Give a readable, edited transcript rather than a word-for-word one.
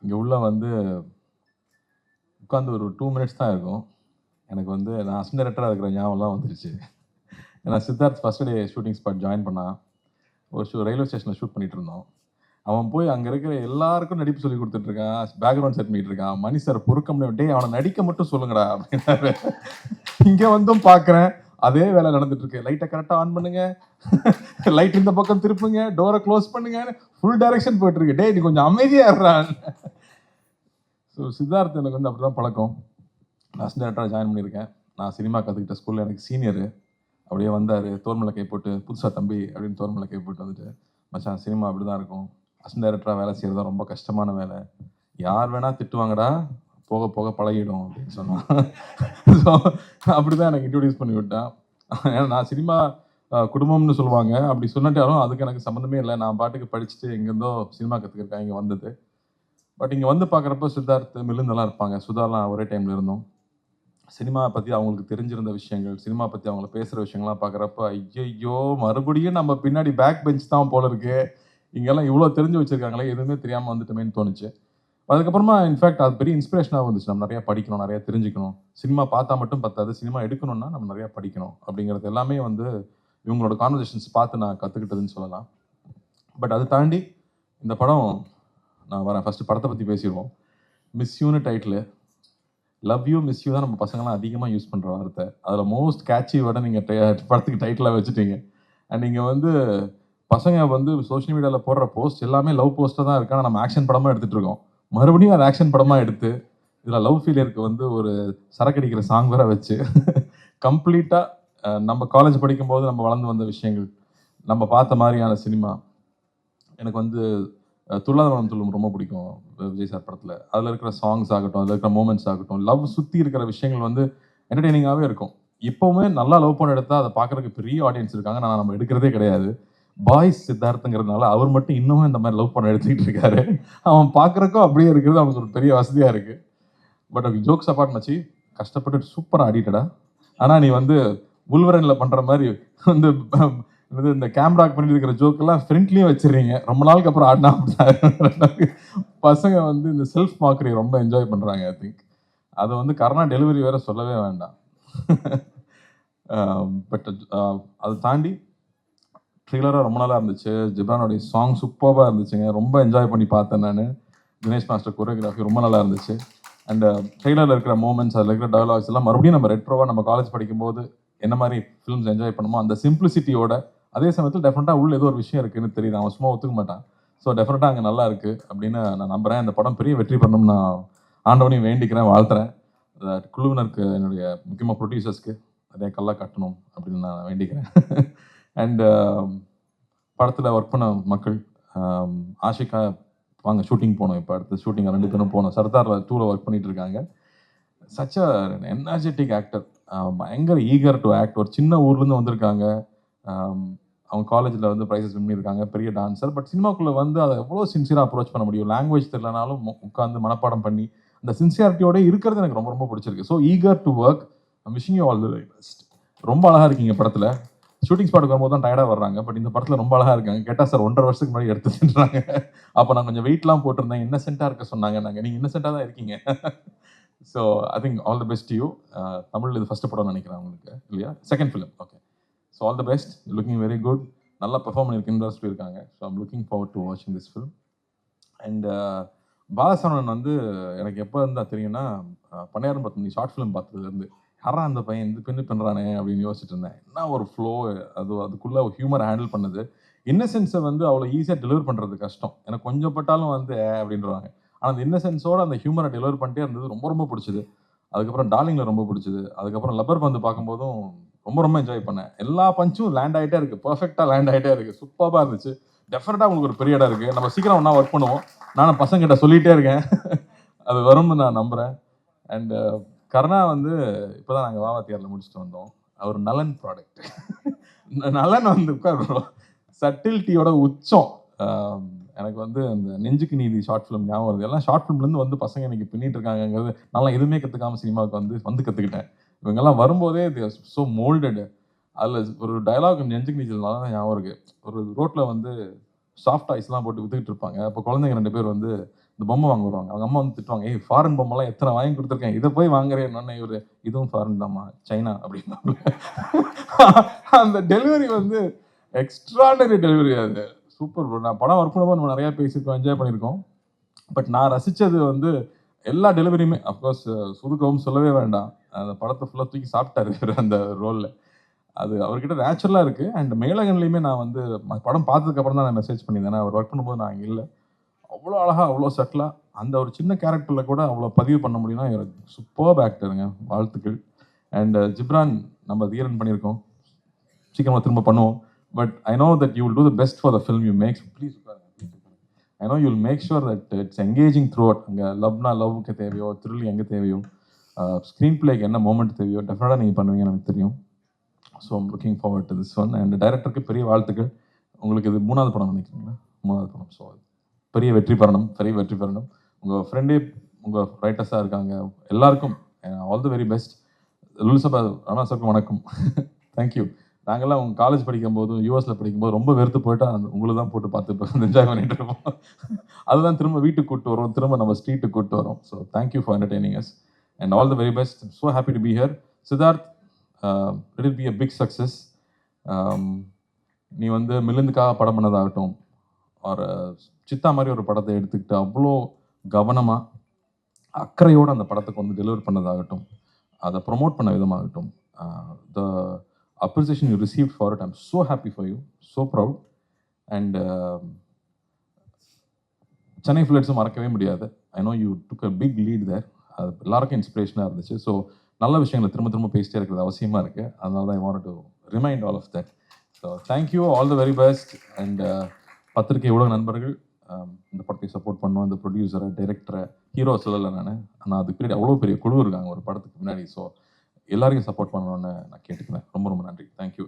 இங்கே உள்ள வந்து உட்காந்து ஒரு 2 மினிட்ஸ் தான் இருக்கும். எனக்கு வந்து நான் அசிஸ்டன்ட் டைரக்டராக இருக்கிற ஞாபகம்லாம் வந்துருச்சு. ஏன்னா Siddharth first day shooting spot join பண்ணான். ஒரு ரயில்வே ஸ்டேஷனில் ஷூட் பண்ணிட்டு இருந்தோம். அவன் போய் அங்கே இருக்கிற எல்லாருக்கும் நடிப்பு சொல்லி கொடுத்துட்டு இருக்கான். பேக்ரவுண்ட் செட் பண்ணிட்டு இருக்கான். மணி சார் பொறுக்க முடியும், டேய் அவனை நடிக்க மட்டும் சொல்லுங்கடா அப்படின்னாரு. இங்கே வந்தும் பார்க்குறேன் அதே வேலை நடந்துட்டு இருக்கு. லைட்டை கரெக்டாக ஆன் பண்ணுங்க, லைட் இந்த பக்கம் திருப்புங்க, டோரை க்ளோஸ் பண்ணுங்க, ஃபுல் டைரக்ஷன் போயிட்டு இருக்கு. டேய் நீ கொஞ்சம் அமைதியாக இருறான். ஸோ சித்தார்த் எனக்கு வந்து அப்படி தான் பழக்கம். நான் அசிஸ்டன்ட் டைரக்டராக ஜாயின் பண்ணியிருக்கேன். நான் சினிமா கற்றுக்கிட்ட ஸ்கூலில் எனக்கு சீனியரு. அப்படியே வந்தார், தோர்மலை கை போட்டு, புதுசாக தம்பி அப்படின்னு தோர்மலை கை போட்டு வந்துட்டு, மச்சான் சினிமா அப்படி தான் இருக்கும், அசிஸ்டன்ட் டைரக்டராக வேலை செய்கிறது தான் ரொம்ப கஷ்டமான வேலை, யார் வேணால் திட்டுவாங்கடா, போக போக பழகிடும் அப்படின்னு சொன்னான். ஸோ அப்படி தான் எனக்கு இன்ட்ரடியூஸ் பண்ணி விட்டான். ஏன்னா நான் சினிமா குடும்பம்னு சொல்லுவாங்க, அப்படி சொன்னாட்டாலும் அதுக்கு எனக்கு சம்மந்தமே இல்லை. நான் பாட்டுக்கு படிச்சுட்டு எங்கேருந்தோ சினிமா கற்றுக்கிருக்கேன் இங்கே வந்தது. பட் இங்கே வந்து பார்க்குறப்ப சித்தார்த் மில்லுந்தெல்லாம் இருப்பாங்க, சுதாலாம் ஒரே டைமில் இருந்தோம். சினிமா பற்றி அவங்களுக்கு தெரிஞ்சிருந்த விஷயங்கள், சினிமா பற்றி அவங்கள பேசுகிற விஷயங்கள்லாம் பார்க்குறப்ப ஐயையோ மறுபடியும் நம்ம பின்னாடி பேக் பெஞ்ச் தான் போல இருக்கு, இங்கெல்லாம் இவ்வளோ தெரிஞ்சு வச்சுருக்காங்களே, எதுவுமே தெரியாமல் வந்துட்டோமேன்னு தோணுச்சு. அதுக்கப்புறமா இன்ஃபேக்ட் அது பெரிய இன்ஸ்பிரேஷனாக வந்துச்சு. நம்ம நிறையா படிக்கணும், நிறையா தெரிஞ்சுக்கணும், சினிமா பார்த்தா மட்டும் பத்தாது, சினிமா எடுக்கணும்னா நம்ம நிறையா படிக்கணும் அப்படிங்கிறது எல்லாமே வந்து இவங்களோட கான்வர்சேஷன்ஸ் பார்த்து நான் கற்றுக்கிட்டதுன்னு சொல்லலாம். பட் அதை தாண்டி இந்த படம் நான் வரேன். ஃபஸ்ட்டு படத்தை பற்றி பேசிடுவோம். மிஸ் யூன்னு title. Love you miss you தான் நம்ம பசங்களாம் அதிகமாக யூஸ் பண்ணுற வார்த்தை. அதில் மோஸ்ட் கேட்சி வேர்டை நீங்கள் படத்துக்கு டைட்டிலாக வச்சுட்டீங்க. அண்ட் நீங்கள் வந்து பசங்க வந்து சோஷியல் மீடியாவில் போடுற போஸ்ட் எல்லாமே லவ் போஸ்ட்டாக தான் இருக்கு. ஆனால் நம்ம ஆக்ஷன் படமாக எடுத்துகிட்டு இருக்கோம். மறுபடியும் அது ஆக்ஷன் படமாக எடுத்து இதில் லவ் ஃபீலியருக்கு வந்து ஒரு சரக்கடிக்கிற சாங் வேற வச்சு கம்ப்ளீட்டாக நம்ம காலேஜ் படிக்கும்போது நம்ம வளர்ந்து வந்த விஷயங்கள், நம்ம பார்த்த மாதிரியான சினிமா. எனக்கு வந்து துள்ளாத மனம் துள்ளும் ரொம்ப பிடிக்கும் விஜய் சார் படத்தில். அதில் இருக்கிற சாங்ஸ் ஆகட்டும், அதில் இருக்கிற மூமெண்ட்ஸ் ஆகட்டும், லவ் சுற்றி இருக்கிற விஷயங்கள் வந்து என்டர்டெய்னிங்காகவே இருக்கும். இப்போவுமே நல்லா லவ் பண்ண எடுத்தால் அதை பார்க்குறதுக்கு பெரிய ஆடியன்ஸ் இருக்காங்க. நான் நம்ம எடுக்கிறதே கிடையாது. பாய்ஸ் சித்தார்த்துங்கிறதுனால அவர் மட்டும் இன்னமும் இந்த மாதிரி லவ் பண்ண எடுத்துக்கிட்டு இருக்காரு. அவன் பார்க்குறக்கும் அப்படியே இருக்கிறது அவனுக்கு ஒரு பெரிய வசதியாக இருக்குது. பட் அது ஜோக்ஸ் அப்பார்ட் மச்சி, கஷ்டப்பட்டு சூப்பராக ஆடிட்டடா. ஆனால் நீ வந்து உள்வரனில் பண்ணுற மாதிரி வந்து இந்த கேமராக்கு பண்ணிட்டு இருக்கிற ஜோக்கெல்லாம் ஃப்ரண்ட்லேயும் வச்சிடுறீங்க. ரொம்ப நாளுக்கு அப்புறம் ஆடினா பசங்க வந்து இந்த செல்ஃப் மார்க்கரி ரொம்ப என்ஜாய் பண்ணுறாங்க. ஐ திங்க் அதை வந்து கரோனா டெலிவரி வேற சொல்லவே வேண்டாம். பட் அதை தாண்டி ட்ரெய்லராக ரொம்ப நாளாக இருந்துச்சு. ஜிப்ரானுடைய சாங் சூப்பராக இருந்துச்சுங்க. ரொம்ப என்ஜாய் பண்ணி பார்த்தேன் நான். தினேஷ் மாஸ்டர் கொரியோகிராஃபி ரொம்ப நல்லா இருந்துச்சு. அண்ட் ட்ரெய்லரில் இருக்கிற மூமெண்ட்ஸ், அதில் இருக்கிற டயலாக்ஸ் எல்லாம் மறுபடியும் நம்ம ரெட்ரோவாக நம்ம காலேஜ் படிக்கும்போது என்ன மாதிரி ஃபிலிம்ஸ் என்ஜாய் பண்ணுமோ அந்த சிம்பிளிசிட்டியோட, அதே சமயத்தில் டெஃபினட்டாக உள்ள ஏதோ ஒரு விஷயம் இருக்குன்னு தெரியுது. அவன் சும்மா ஒத்துக்க மாட்டான். ஸோ டெஃபினட்டாக அங்கே நல்லா இருக்குது அப்படின்னு நான் நம்புகிறேன். இந்த படம் பெரிய வெற்றி பண்ணணும்னு நான் ஆண்டவனையும் வேண்டிக்கிறேன், வாழ்த்துறேன். குழுவினருக்கு, என்னுடைய முக்கியமாக ப்ரொடியூசர்ஸ்க்கு நிறைய கல்லா கட்டணும் அப்படின்னு நான் வேண்டிக்கிறேன். அண்ட் படத்தில் ஒர்க் பண்ண மக்கள், ஆஷிகா வாங்க ஷூட்டிங் போனோம். இப்போ அடுத்த ஷூட்டிங் 2 பேரும் போனோம். சர்தாரில் 2ல் ஒர்க் பண்ணிட்டு இருக்காங்க. சச் அ எனர்ஜெட்டிக் ஆக்டர், பயங்கர ஈகர் டு ஆக்ட். ஒரு சின்ன ஊர்லேருந்து வந்திருக்காங்க. அவங்க காலேஜில் வந்து ப்ரைஸஸ் வின் பண்ணியிருக்காங்க, பெரிய டான்ஸர். பட் சினிமாக்குள்ளே வந்து அதை எவ்வளோ சின்சியராக அப்ரோச் பண்ண முடியும், லாங்குவேஜ் தெரியலனாலும் உட்காந்து மனப்பாடம் பண்ணி அந்த சின்சியாரிட்டியோட இருக்கிறது எனக்கு ரொம்ப ரொம்ப பிடிச்சிருக்கு. So eager to work. I'm wishing you all the very best. ரொம்ப அழகாக இருக்கீங்க படத்தில். ஷூட்டிங் ஸ்பாட்டுக்கு வரும்போது தான் டயர்டாக வர்றாங்க. பட் இந்த படத்தில் ரொம்ப அழகாக இருக்காங்க. கேட்டால் சார் 1.5 வருஷத்துக்கு முன்னாடி எடுத்துட்டுறாங்க. அப்போ நான் கொஞ்சம் வெயிட்லாம் போட்டிருந்தேன், இன்னசென்ட்டாக இருக்க சொன்னாங்க. நீங்கள் இன்னசென்ட்டாக தான் இருக்கீங்க. So I think all the best you. Tamil இது ஃபஸ்ட்டு படம் நினைக்கிறேன் உங்களுக்கு, இல்லையா? Second film. Okay. So all the best. Looking very good. நல்லா பெர்ஃபார்ம் பண்ணியிருக்குன்னு சொல்லியிருக்காங்க. So I'm looking forward to வாட்சிங் திஸ் ஃபிலிம். அண்ட் பாலசரவணன் வந்து எனக்கு எப்போ இருந்தால் தெரியும்னா, பண்ணையாரம் 10 மணி ஷார்ட் ஃபிலிம் பார்த்ததுலேருந்து, யாரா அந்த பையன் இந்த பின்னு பண்ணுறானே அப்படின்னு யோசிச்சுட்டு இருந்தேன். என்ன ஒரு ஃப்ளோ, அதுக்குள்ளே ஹியூமரை ஹேண்டில் பண்ணது. இன்னசென்ஸை வந்து அவ்வளோ ஈஸியாக டெலிவர் பண்ணுறது கஷ்டம். எனக்கு கொஞ்சம் பட்டாலும் வந்து அப்படின்றவாங்க. ஆனால் அந்த இன்னசென்ஸோட அந்த ஹியூமரை டெலிவர் பண்ணிட்டே இருந்தது ரொம்ப ரொம்ப பிடிச்சது. அதுக்கப்புறம் டார்லிங்கில் ரொம்ப பிடிச்சது. அதுக்கப்புறம் லப்பர் பந்து பார்க்கும்போதும் ரொம்ப ரொம்ப என்ஜாய் பண்ணேன். எல்லா பஞ்சும் லேண்ட் ஆகிட்டே இருக்குது, பர்ஃபெக்டாக லேண்ட் ஆகிட்டே இருக்குது, சூப்பராக இருந்துச்சு. டெஃபினட்டாக உங்களுக்கு ஒரு பெரிய இடம் இருக்குது. நம்ம சீக்கிரம் ஒன்றா ஒர்க் பண்ணுவோம். நானும் பசங்கிட்ட சொல்லிகிட்டே இருக்கேன், அது வரும்னு நான் நம்புகிறேன். அண்டு கருணா வந்து இப்போ தான் நாங்கள் வாவாத்தியாரில் முடிச்சுட்டு வந்தோம். அவர் நலன் ப்ராடக்ட். நலன் வந்து உட்காருறோம் சட்டில்ட்டியோட உச்சம். எனக்கு வந்து அந்த நெஞ்சுக்கு நீதி ஷார்ட் ஃபிலிம் ஞாபகம் வருது. எல்லாம் ஷார்ட் ஃபிலிம்லேருந்து வந்து பசங்க இன்னைக்கு பின்னிட்டு இருக்காங்கிறது நல்லா எதுவுமே கற்றுக்காமல் சினிமாவுக்கு வந்து கற்றுக்கிட்டேன். இவங்கெல்லாம் வரும்போதே ஸோ மோல்டட். அதில் ஒரு டயலாக் நெஞ்சுக்கு நீச்சல் நல்லா தான் ஞாபகம் இருக்குது. ஒரு ரோட்டில் வந்து சாஃப்ட் ஐஸ்லாம் போட்டு வித்துக்கிட்டு இருப்பாங்க. அப்போ குழந்தைங்க 2 பேர் வந்து இந்த பொம்மை வாங்க வருவாங்க. அவங்க அம்மா வந்து திட்டுவாங்க, "ஏய் ஃபாரின் பொம்மைலாம் எத்தனை வாங்கி கொடுத்துருக்கேன், இதை போய் வாங்குறேன்னு." இவரு, "இதுவும் ஃபாரின் தாம்மா, சைனா" அப்படின்னாப்புல. அந்த டெலிவரி வந்து எக்ஸ்ட்ராடனரி டெலிவரி அது. Super bro. நான் படம் ஒர்க் பண்ணும்போது நம்ம நிறையா பேசியிருக்கோம், என்ஜாய் பண்ணியிருக்கோம். பட் நான் ரசித்தது வந்து எல்லா டெலிவரியுமே. அஃப்கோர்ஸ் சூதுகவும் சொல்லவே வேண்டாம். அந்த படத்தை ஃபுல்லாக தூக்கி சாப்பிட்டாரு இவரு அந்த ரோலில். அது அவர்கிட்ட நேச்சுரலாக இருக்குது. அண்ட் மேலகன்லையுமே நான் வந்து படம் பார்த்ததுக்கப்புறம் தான் நான் மெசேஜ் பண்ணியிருந்தேன். ஏன்னா அவர் ஒர்க் பண்ணும்போது நான் இங்கே இல்லை. அவ்வளோ அழகாக, அவ்வளோ சட்டிலாக அந்த ஒரு சின்ன கேரக்டரில் கூட அவ்வளோ பதிவு பண்ண முடியும்னா இவர் சூப்பர்ப் ஆக்டருங்க. வாழ்த்துக்கள். அண்ட் ஜிப்ரான் நம்ம தீரன் பண்ணியிருக்கோம். சீக்கிரமாக திரும்ப பண்ணுவோம். But I know that you will do the best for the film you make. Please I know you will make sure that it's engaging throughout. அங்கே லவ்னா லவ்வுக்கு தேவையோ, த்ரில் எங்கே தேவையோ, ஸ்க்ரீன் பிளேக்கு என்ன மூமெண்ட் தேவையோ டெஃபினட்டாக நீங்கள் பண்ணுவீங்கன்னு எனக்கு தெரியும். So I'm looking forward to this one. And டைரக்டருக்கு பெரிய வாழ்த்துக்கள். உங்களுக்கு இது 3வது படம் நினைக்கிறீங்களா? 3வது படம். ஸோ பெரிய வெற்றி பெறணும், பெரிய வெற்றி பெறணும். உங்கள் ஃப்ரெண்டே உங்கள் ரைட்டர்ஸாக இருக்காங்க. எல்லாருக்கும் ஆல் தி வெரி பெஸ்ட். லுலுசபா ராணா சாருக்கு வணக்கம். தேங்க்யூ. நாங்கள்லாம் உங்கள் காலேஜ் படிக்கும்போது, யூஎஸில் படிக்கும்போது ரொம்ப வெறுத்து போயிட்டா உங்களுக்கு தான் போட்டு பார்த்து என்ஜாய் பண்ணிட்டு இருப்போம். அதுதான் திரும்ப வீட்டுக்கு கூப்பிட்டு வரும், திரும்ப நம்ம ஸ்ட்ரீட்டுக்கு கூப்பிட்டு வரும். So thank you for entertaining us and all the very best. So happy to be here. Siddharth, it will be a big success. நீ வந்து மில்லுந்துக்காக படம் பண்ணதாகட்டும், ஒரு சித்தா மாதிரி ஒரு படத்தை எடுத்துக்கிட்டு அவ்வளோ கவனமாக அக்கறையோடு அந்த படத்துக்கு வந்து டெலிவர் பண்ணதாகட்டும், அதை ப்ரொமோட் பண்ண விதமாகட்டும், த appreciation you received for it, I'm so happy for you, so proud. And Chennai ஃபிளட்ஸும் மறக்கவே முடியாது. I know you took a big lead there. அது எல்லாருக்கும் இன்ஸ்பிரேஷனாக இருந்துச்சு. ஸோ நல்ல விஷயங்களை திரும்ப திரும்ப பேசிட்டே இருக்கிறது அவசியமாக இருக்குது. அதனால தான் I want to remind all of that. So thank you, all the very best. And பத்திரிகை ஊடக நண்பர்கள், இந்த படத்தை சப்போர்ட் பண்ணுவோம். இந்த ப்ரொடியூசரை, டைரக்டரை, ஹீரோ சொல்லலை நான், ஆனால் அதுக்கு பின்னாடி அவ்வளோ பெரிய குழு இருக்காங்க ஒரு படத்துக்கு முன்னாடி. ஸோ எல்லாரையும் சப்போர்ட் பண்ணணும்னு நான் கேட்டுக்கிறேன். ரொம்ப ரொம்ப நன்றி. தேங்க்யூ.